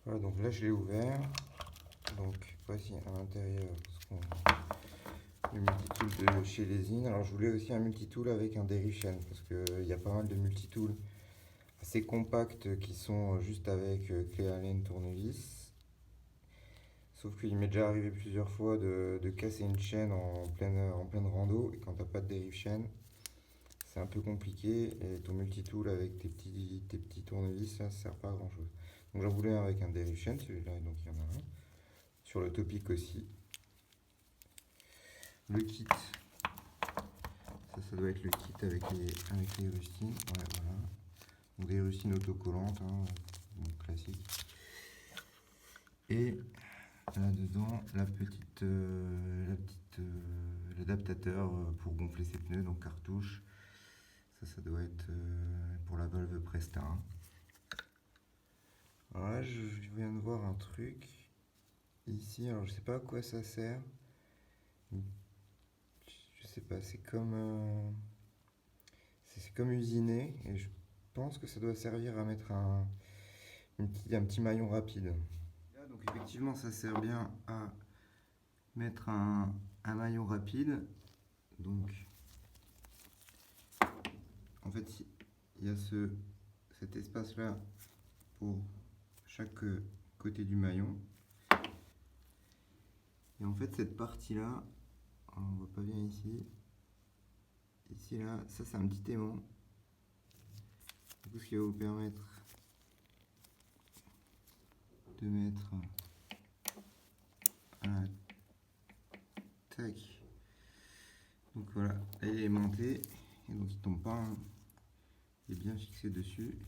Voilà, donc là je l'ai ouvert. Donc voici à l'intérieur le multitool de chez Lesin. Alors je voulais aussi un multitool avec un dérive-chaîne parce qu'il y a pas mal de multitools assez compacts qui sont juste avec clé Allen tournevis. Sauf qu'il m'est déjà arrivé plusieurs fois de casser une chaîne en pleine rando, et quand t'as pas de dérive-chaîne, c'est un peu compliqué, et ton multitool avec tes petits tournevis, ça sert pas à grand chose. Donc j'en voulais un avec un dérive-chaîne, celui-là, donc il y en a un. Sur le Topic aussi. Le kit, ça doit être le kit avec les rustines. Ouais, voilà. Donc des rustines autocollantes, hein, donc classique. Et là-dedans, l'adaptateur pour gonfler ses pneus, donc cartouche. Ça doit être pour la Valve Presta. Alors là, je viens de voir un truc ici. Alors je sais pas à quoi ça sert. Je sais pas, c'est comme usiné, et je pense que ça doit servir à mettre un petit maillon rapide. Là, donc effectivement, ça sert bien à mettre un maillon rapide. Donc, en fait, il y a cet espace-là pour chaque côté du maillon. Et en fait, cette partie-là, on voit pas bien ici. Ici, là, ça c'est un petit aimant. Du coup, ce qui va vous permettre de mettre un tac. Donc voilà, là il est aimanté, et donc il tombe pas, hein. Il est bien fixé dessus.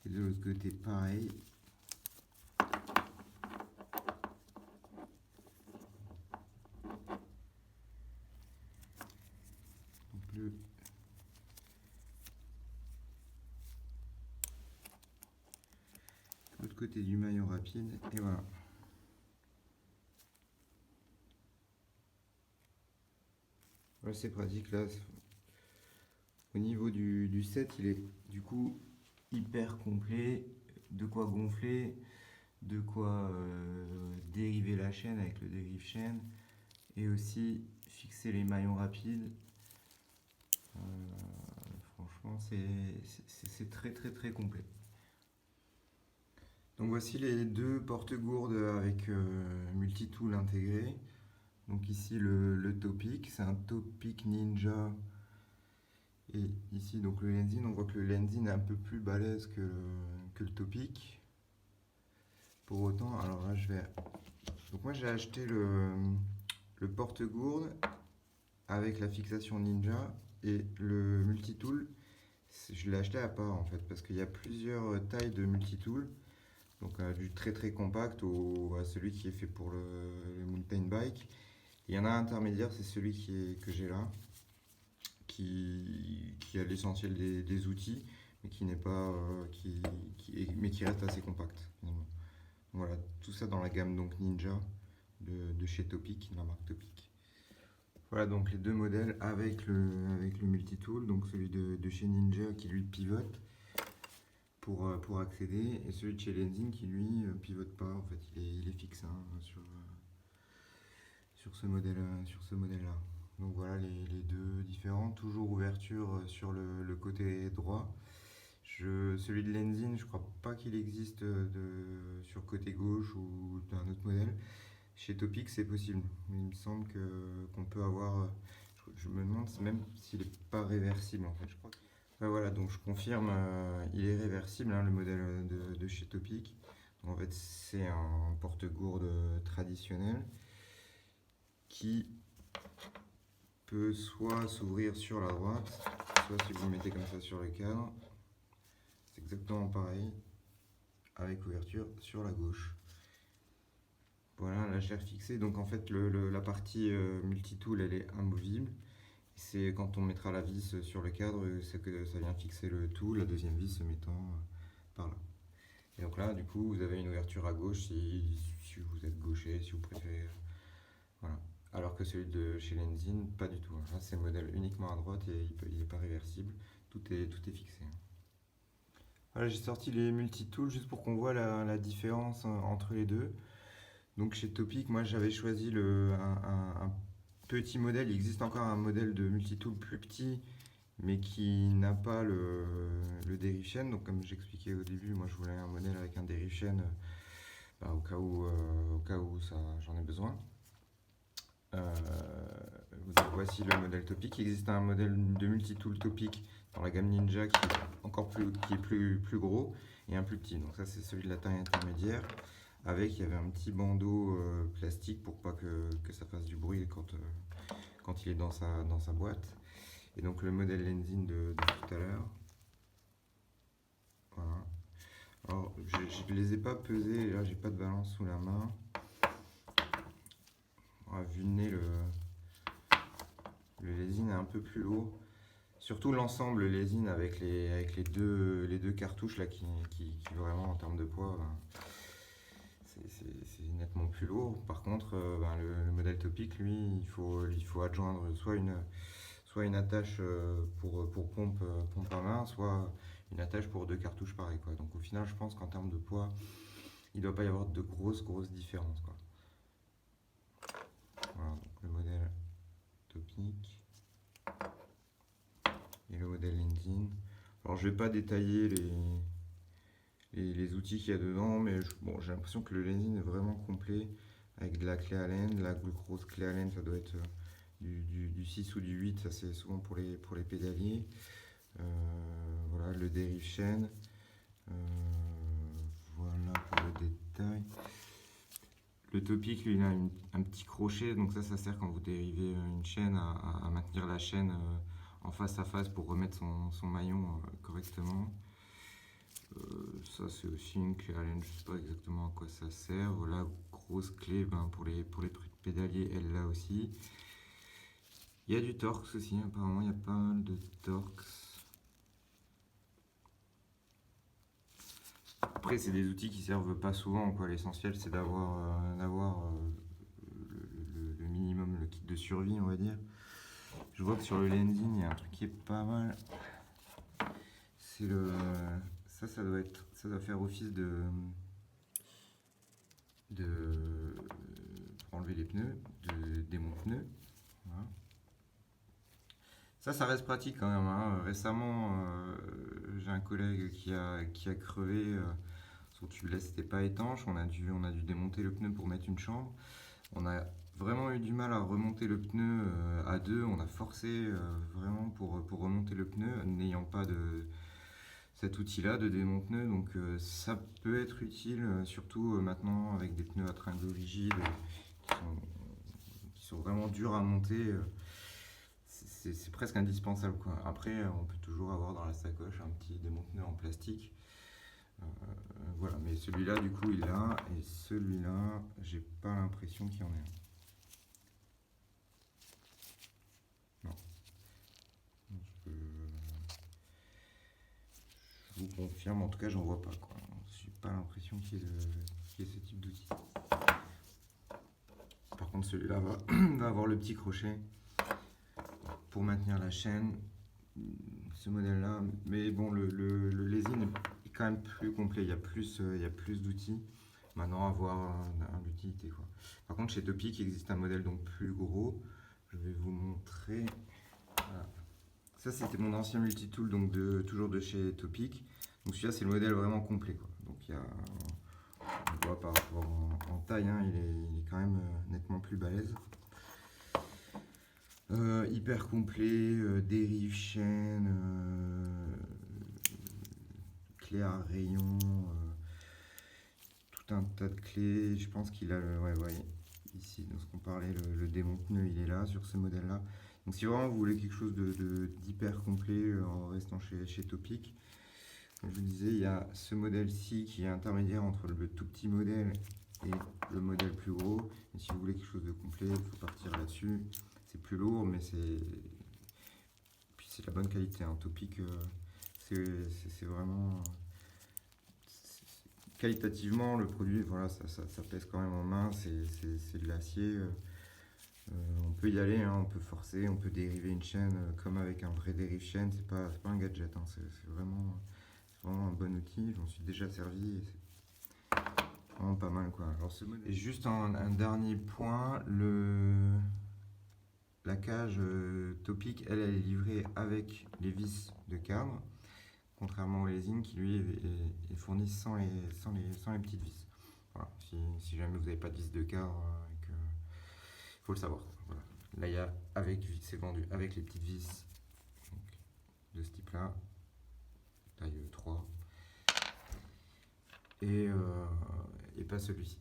Et de l'autre côté, pareil. Donc l'autre côté du maillon rapide, et voilà. Voilà, c'est pratique là. Au niveau du set, il est du coup hyper complet. De quoi gonfler, de quoi dériver la chaîne avec le dérive-chaîne, et aussi fixer les maillons rapides. Franchement, c'est très très très complet. Donc voici les deux porte-gourdes avec multitool intégré. Donc ici le Topic, c'est un Topic Ninja. Et ici donc le Lenzin, on voit que le Lenzin est un peu plus balèze que le Topic. Pour autant, alors là je vais... Donc moi j'ai acheté le porte-gourde avec la fixation Ninja, et le multitool, je l'ai acheté à part en fait, parce qu'il y a plusieurs tailles de multitool. Donc du très très compact à celui qui est fait pour le mountain bike. Il y en a un intermédiaire, c'est celui que j'ai là, qui a l'essentiel des outils, mais qui n'est pas, mais qui reste assez compact finalement. Voilà, tout ça dans la gamme donc Ninja de chez Topic, la marque Topic. Voilà donc les deux modèles avec le multitool, donc celui de chez Ninja qui lui pivote pour accéder, et celui de chez Lenzin qui lui pivote pas, en fait il est fixe, hein, sur ce modèle-là. Donc voilà les deux différents, toujours ouverture sur le côté droit. Celui de Lenzin, je crois pas qu'il existe sur côté gauche ou d'un autre modèle. Chez Topic, c'est possible, mais il me semble qu'on peut avoir. Je me demande même s'il n'est pas réversible en fait. Je crois. Ouais, voilà, donc je confirme, il est réversible, hein, le modèle de chez Topic. Donc, en fait, c'est un porte-gourde traditionnel qui peut soit s'ouvrir sur la droite, soit si vous le mettez comme ça sur le cadre, c'est exactement pareil, avec ouverture sur la gauche. Voilà, là je l'ai refixé. Donc en fait, la partie multitool, elle est amovible. C'est quand on mettra la vis sur le cadre, c'est que ça vient fixer le tout, la deuxième vis se mettant par là. Et donc là, du coup, vous avez une ouverture à gauche si vous êtes gaucher, si vous préférez. Voilà. Alors que celui de chez Lenzin, pas du tout. Là, c'est modèle uniquement à droite, et il n'est pas réversible. Tout est fixé. Voilà, j'ai sorti les multitools juste pour qu'on voit la différence entre les deux. Donc chez Topic, moi j'avais choisi un petit modèle. Il existe encore un modèle de multitool plus petit, mais qui n'a pas le dérive chaîne. Donc comme j'expliquais au début, moi je voulais un modèle avec un dérive chaîne au cas où j'en ai besoin. Donc voici le modèle Topic. Il existe un modèle de multitool Topic dans la gamme Ninja qui est plus gros et un plus petit. Donc ça c'est celui de la taille intermédiaire. Avec, il y avait un petit bandeau plastique pour pas que ça fasse du bruit quand il est dans sa boîte. Et donc le modèle Lenzin de tout à l'heure. Voilà. Alors, je ne les ai pas pesés, là j'ai pas de balance sous la main. Vu le nez, le Lenzin est un peu plus lourd. Surtout l'ensemble Lenzin avec les deux cartouches là qui vraiment en termes de poids, c'est nettement plus lourd. Par contre, le modèle Topic, lui, il faut adjoindre soit une attache pour pompe à main, soit une attache pour deux cartouches pareil, quoi. Donc au final, je pense qu'en termes de poids, il ne doit pas y avoir de grosses différences, quoi. Voilà, donc le modèle Topic et le modèle Lenzin. Alors je vais pas détailler les outils qu'il y a dedans, mais j'ai l'impression que le Lenzin est vraiment complet avec de la clé Allen, de la grosse clé Allen, ça doit être du 6 ou du 8, ça c'est souvent pour les pédaliers. Voilà le dérive chaîne. Voilà pour le détail. Le Topic, lui, il a un petit crochet, donc ça sert quand vous dérivez une chaîne à maintenir la chaîne en face à face pour remettre son maillon correctement. Ça c'est aussi une clé Allen, je ne sais pas exactement à quoi ça sert. Voilà, grosse clé pour les pédaliers, elle là aussi. Il y a du Torx aussi, apparemment il y a pas mal de Torx. Après c'est des outils qui servent pas souvent, quoi. L'essentiel c'est d'avoir le minimum, le kit de survie, on va dire. Je vois que sur le Lenzin il y a un truc qui est pas mal. C'est ça doit faire office pour enlever les pneus, de démonte-pneus. Voilà. Ça reste pratique quand même, hein. Récemment, j'ai un collègue qui a crevé, son tubeless n'était pas étanche, on a dû démonter le pneu pour mettre une chambre. On a vraiment eu du mal à remonter le pneu à deux, on a forcé vraiment pour remonter le pneu, n'ayant pas cet outil-là de démonte-pneu. Donc ça peut être utile, surtout maintenant avec des pneus à tringles rigides qui sont vraiment durs à monter. C'est presque indispensable, quoi. Après, on peut toujours avoir dans la sacoche un petit démonte-pneu en plastique. Voilà, mais celui-là, du coup, il est là. Et celui-là, j'ai pas l'impression qu'il y en ait un. Non. Je vous confirme, en tout cas, j'en vois pas, quoi. J'ai pas l'impression qu'il y ait ce type d'outil. Par contre, celui-là va avoir le petit crochet pour maintenir la chaîne, ce modèle là, mais bon, le Lenzin est quand même plus complet, il y a plus d'outils maintenant à avoir l'utilité, quoi. Par contre chez Topic il existe un modèle donc plus gros, je vais vous montrer. Voilà. Ça c'était mon ancien multitool, donc toujours de chez Topic, donc celui-là c'est le modèle vraiment complet, quoi. Donc on voit par rapport en taille, hein, il est quand même nettement plus balèze. Hyper complet, dérive chaîne, clé à rayon, tout un tas de clés. Je pense qu'il a ici, dans ce qu'on parlait, le démonte-pneu, il est là sur ce modèle-là. Donc si vraiment vous voulez quelque chose d'hyper complet en restant chez Topic, comme je vous disais, il y a ce modèle-ci qui est intermédiaire entre le tout petit modèle et le modèle plus gros. Et si vous voulez quelque chose de complet, il faut partir là-dessus. C'est plus lourd, mais c'est de la bonne qualité, hein. Topic, c'est vraiment qualitativement le produit. Voilà, ça pèse quand même en main, c'est de l'acier. On peut y aller, hein, on peut forcer, on peut dériver une chaîne comme avec un vrai dérive chaîne. C'est pas un gadget, hein, c'est vraiment vraiment un bon outil, j'en suis déjà servi et c'est vraiment pas mal quoi. Alors, et juste un dernier point, la cage Topic, elle est livrée avec les vis de cadre, contrairement au Lenzing qui lui est fourni sans les petites vis. Voilà. Si jamais vous n'avez pas de vis de cadre, il faut le savoir. Voilà. Là, il y a c'est vendu avec les petites vis donc, de ce type-là, taille 3, et pas celui-ci.